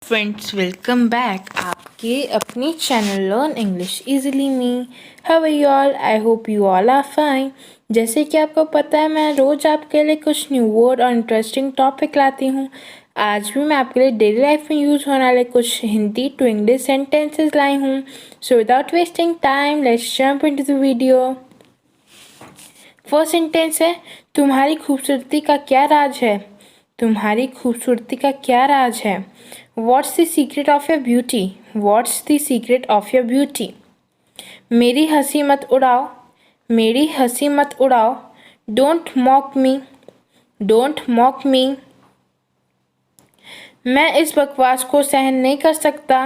Friends, welcome back आपके अपनी channel learn English easily me. How are you all? I hope you all are fine. जैसे कि आपको पता है, मैं रोज़ आपके लिए कुछ न्यू वर्ड और इंटरेस्टिंग टॉपिक लाती हूँ। आज भी मैं आपके लिए डेली लाइफ में यूज़ होने वाले कुछ हिंदी टू इंग्लिश सेंटेंसेस लाई हूँ। So without wasting time let's jump into the video. First sentence है, तुम्हारी खूबसूरती का क्या राज है? तुम्हारी खूबसूरती का क्या राज है? What's the secret of your beauty? What's the secret of your beauty? मेरी हंसी मत उड़ाओ, मेरी हंसी मत उड़ाओ। Don't mock me, don't mock me. मैं इस बकवास को सहन नहीं कर सकता,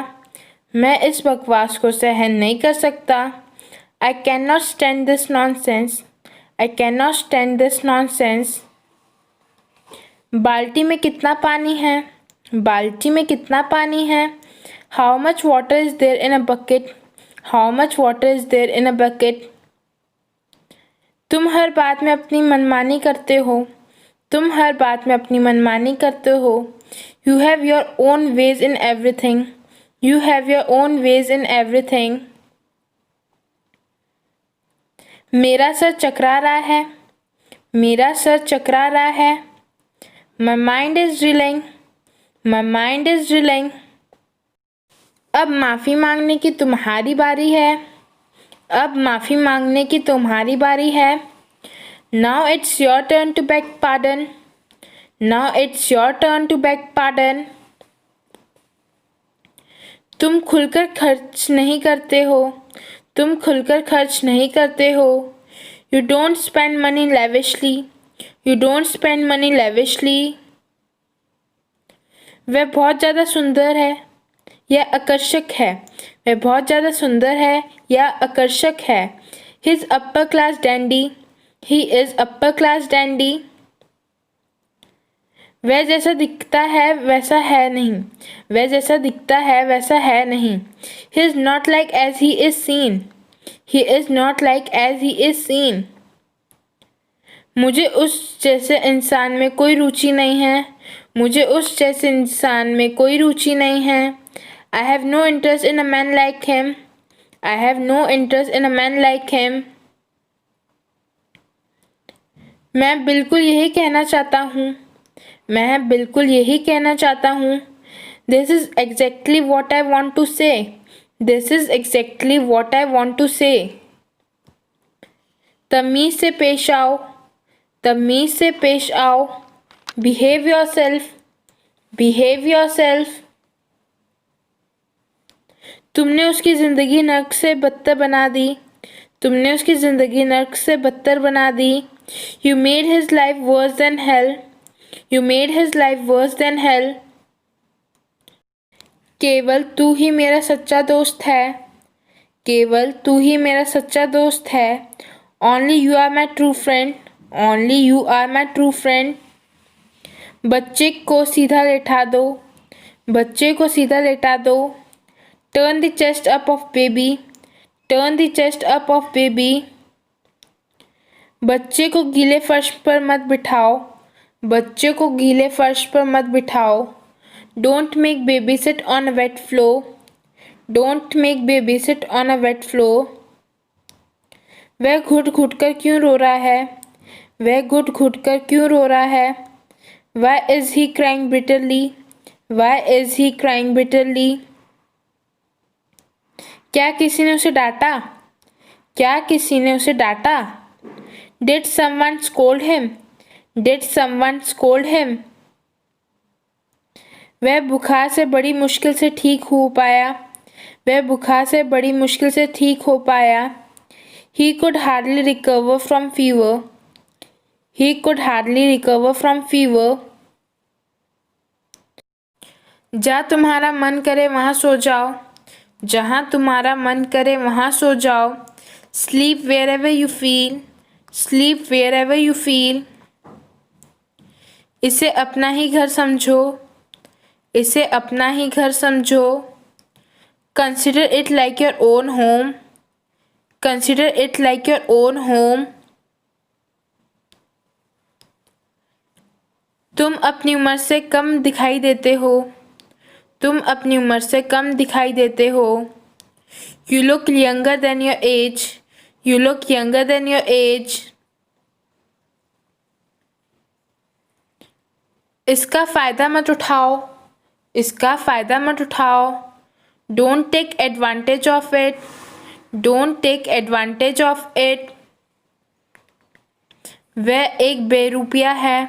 मैं इस बकवास को सहन नहीं कर सकता। I cannot stand this nonsense, I cannot stand this nonsense. बाल्टी में कितना पानी है? बाल्टी में कितना पानी है? How much water is there in a bucket? How much water is there in a bucket? तुम हर बात में अपनी मनमानी करते हो, तुम हर बात में अपनी मनमानी करते हो। You have your own ways in everything, you have your own ways in everything. मेरा सर चकरा रहा है, मेरा सर चकरा रहा है। My mind is reeling, my mind is reeling. अब माफ़ी मांगने की तुम्हारी बारी है, अब माफ़ी मांगने की तुम्हारी बारी है। Now it's your turn to beg pardon, now it's your turn to beg pardon. तुम खुलकर खर्च नहीं करते हो, तुम खुलकर खर्च नहीं करते हो। You don't spend money lavishly, you don't spend money lavishly. वह बहुत ज़्यादा सुंदर है या आकर्षक है, वह बहुत ज़्यादा सुंदर है या आकर्षक है। He is upper class dandy, he is upper class dandy. वह जैसा दिखता है वैसा है नहीं, वह जैसा दिखता है वैसा है नहीं। He is not like as he is seen, he is not like as he is seen. मुझे उस जैसे इंसान में कोई रुचि नहीं है, मुझे उस जैसे इंसान में कोई रुचि नहीं है। I have no interest in a man like him, I have no interest in a man like him. मैं बिल्कुल यही कहना चाहता हूँ, मैं बिल्कुल यही कहना चाहता हूँ। This is exactly what I want to say, this is exactly what I want to say. तमीज़ से पेश आओ, तमीज़ से पेश आओ। Behave yourself, behave yourself. तुमने उसकी ज़िंदगी नर्क से बदतर बना दी, तुमने उसकी ज़िंदगी नर्क से बदतर बना दी। You made his life worse than hell, you made his life worse than hell. केवल तू ही मेरा सच्चा दोस्त है, केवल तू ही मेरा सच्चा दोस्त है। Only you are my true friend, only you are my true friend. बच्चे को सीधा लेटा दो, बच्चे को सीधा लेटा दो। Turn the chest up of baby, turn the chest up of baby. बच्चे को गीले फर्श पर मत बिठाओ, बच्चे को गीले फर्श पर मत बिठाओ। Don't make baby sit on a wet floor, don't make baby sit on a wet floor. वह घुट घुट कर क्यों रो रहा है, वह घुट घुट कर क्यों रो रहा है। Why is he crying bitterly, why is he crying bitterly। क्या किसी ने उसे डांटा, क्या किसी ने उसे डांटा। Did someone scold him, did someone scold him। वह बुखार से बड़ी मुश्किल से ठीक हो पाया, वह बुखार से बड़ी मुश्किल से ठीक हो पाया। He could hardly recover from fever, he could hardly recover from fever। जहाँ तुम्हारा मन करे वहाँ सो जाओ, जहाँ तुम्हारा मन करे वहाँ सो जाओ। Sleep wherever you feel, sleep wherever you feel. इसे अपना ही घर समझो, इसे अपना ही घर समझो। Consider it like your own home, consider it like your own home. तुम अपनी उम्र से कम दिखाई देते हो, तुम अपनी उम्र से कम दिखाई देते हो। You look younger than your age. You look younger than your age. इसका फ़ायदा मत उठाओ। इसका फ़ायदा मत उठाओ। Don't take advantage of it. Don't take advantage of it. वह एक बेरुपया है।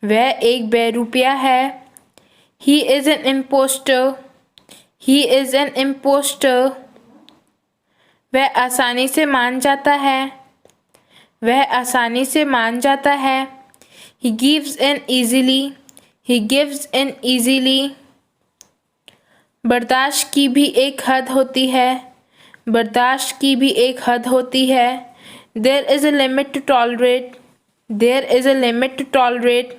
वह एक बेरुपया है। He is an imposter. He is an imposter. वह आसानी से मान जाता है। वह आसानी से मान जाता है। He gives in easily. He gives in easily. बर्दाश्त की भी एक हद होती है। बर्दाश्त की भी एक हद होती है। There is a limit to tolerate. There is a limit to tolerate.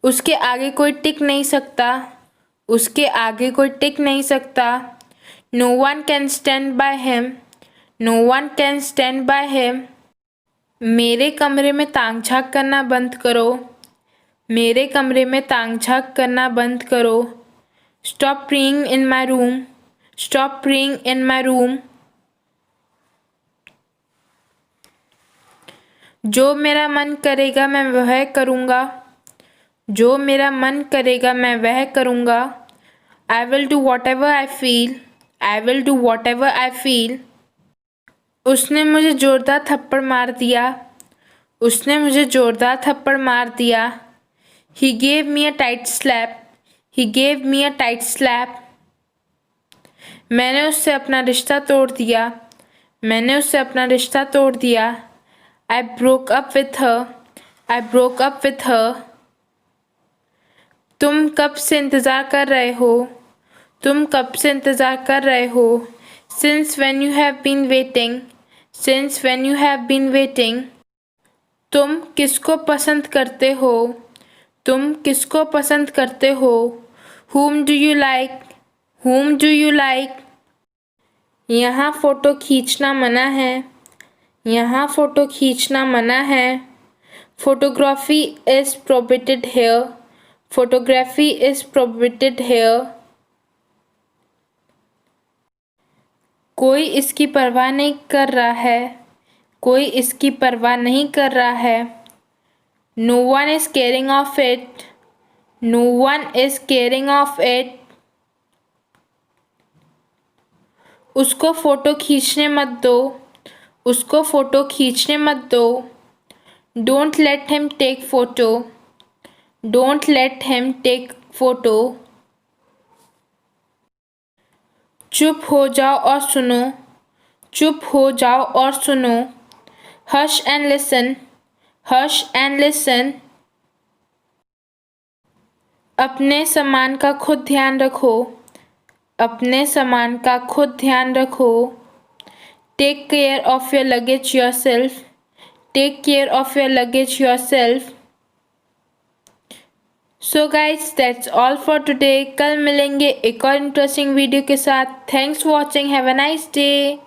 उसके आगे कोई टिक नहीं सकता। उसके आगे कोई टिक नहीं सकता। No one can stand by him. No one can stand by him. मेरे कमरे में ताक झाँक करना बंद करो। मेरे कमरे में ताक झाँक करना बंद करो। Stop praying in my room. Stop praying in my room. जो मेरा मन करेगा मैं वह करूँगा। जो मेरा मन करेगा मैं वह करूँगा। I will do whatever I feel. I will do whatever I feel. उसने मुझे जोरदार थप्पड़ मार दिया। उसने मुझे जोरदार थप्पड़ मार दिया। He gave me a tight slap. He gave me a tight slap. मैंने उससे अपना रिश्ता तोड़ दिया। मैंने उससे अपना रिश्ता तोड़ दिया। I broke up with her. I broke up with her. तुम कब से इंतज़ार कर रहे हो? तुम कब से इंतज़ार कर रहे हो? Since when you have been waiting. Since when you have been waiting. तुम किसको पसंद करते हो? तुम किसको पसंद करते हो? Whom do you like? Whom do you like? यहाँ फ़ोटो खींचना मना है। यहाँ फ़ोटो खींचना मना है। Photography is prohibited here. Photography is prohibited here. कोई इसकी परवाह नहीं कर रहा है। कोई इसकी परवाह नहीं कर रहा है। No one is caring of it. No one is caring of it. उसको फ़ोटो खींचने मत दो। उसको फ़ोटो खींचने मत दो। Don't let him take photo. Don't let him take photo. चुप हो जाओ और सुनो। चुप हो जाओ और सुनो। Hush and listen. Hush and listen. अपने सामान का खुद ध्यान रखो। अपने सामान का खुद ध्यान रखो। Take care of your luggage yourself. Take care of your luggage yourself. So guys, that's all for today. कल मिलेंगे एक और इंटरेस्टिंग वीडियो के साथ। Thanks for watching. Have a nice day.